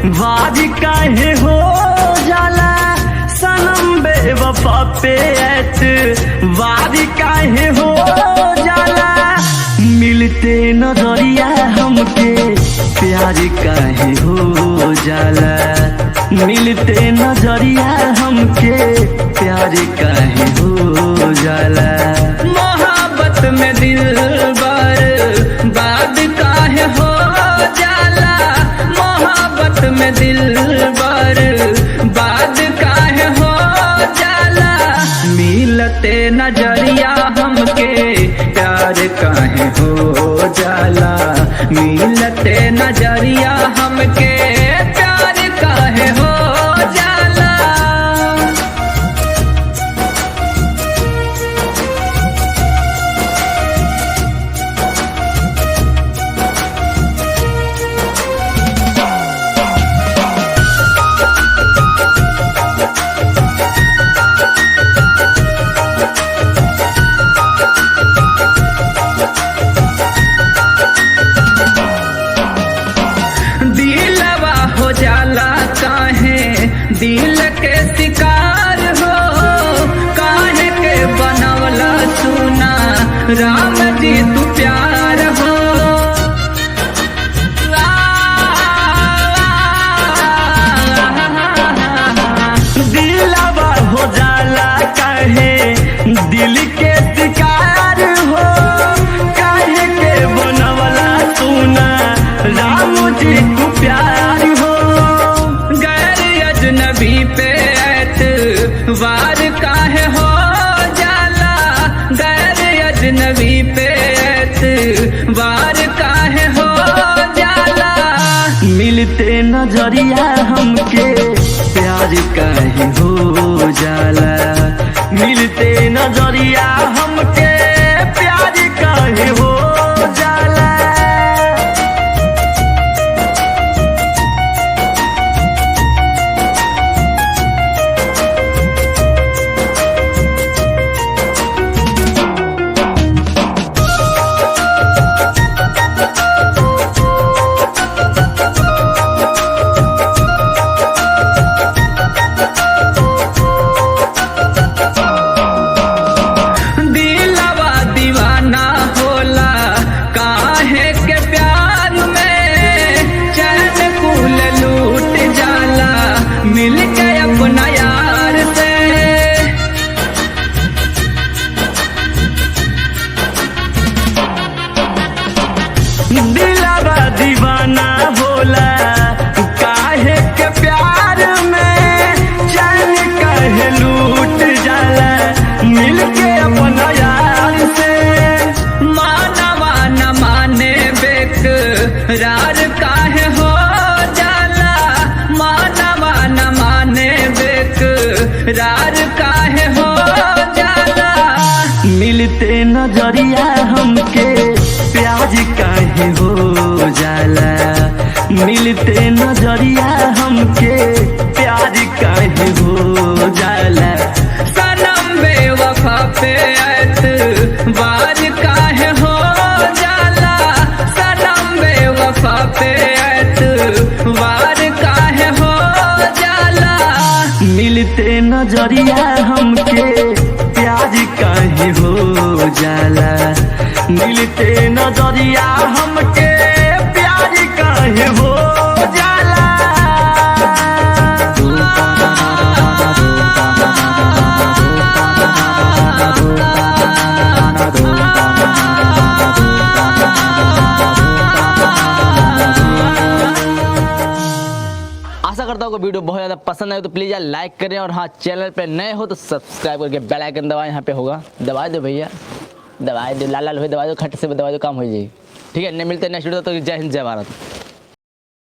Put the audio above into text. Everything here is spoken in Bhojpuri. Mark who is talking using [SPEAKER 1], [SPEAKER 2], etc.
[SPEAKER 1] वारी काहे हो जाला सनम बेवफा पे वारी काहे हो जाला मिलते नजरिया हमके प्यार काहे हो जाला मिलते नजरिया हमके प्यार काहे हो जाला मोहब्बत में दिल बर्बाद काहे हो जाला मोहब्बत में दिल बर्बाद काहे हो जाला मिलते नजरिया हमके प्यार काहे हो जाला मिलते नजरिया हमके प्यार काहे हो जाला। दिलवा हो जाला काहे दिल के शिकार हो काहे के बनवला सुना राम जी तू प्यार हो दिलवा हो जाला काहे दिल के शिकार हो काहे के बनवला सुना राम जी तू प्यार हो गैर अजनबी पे वार काहे हो जाला गैर अजनबी पे वार काहे हो जाला मिलते नजरिया हमके प्यार काहे हो जाला मिलते नजरिया हमके प्यार काहे हो जाला। दिलवा दीवाना होला काहे के प्यार में चैन कुल लूट जाला मिल के अपना यार से दिलवा दीवाना होला काहे के प्यार में चैन काहे लूट जाला मिल के अपना यार से मानवा न माने बेकरार काहे हो जाला मानवा न माने बेकरार काहे हो जाला मिलते नजरिया हमके प्यार काहे हो जाला मिलते नजरिया हमके प्यार काहे हो जाला सनम बेवफा पे वार काहे हो जाला सनम बेवफा पे वार काहे हो जाला मिलते नजरिया हमके प्यार काहे हो जाला मिलते नजरिया हमके प्यार काहे हो जाला।
[SPEAKER 2] आशा करता हूँ कि वीडियो बहुत ज़्यादा पसंद आए तो प्लीज़ यार लाइक करें और हाँ चैनल पे नए हो तो सब्सक्राइब करके बेल आइकन दबाएं यहाँ पे होगा दबा दो भैया दबा दो लाल लाल हो दबा दो खट से दबा दो काम हो जाएगी ठीक है नहीं मिलते नेक्स्ट वीडियो तो जय हिंद जय भारत।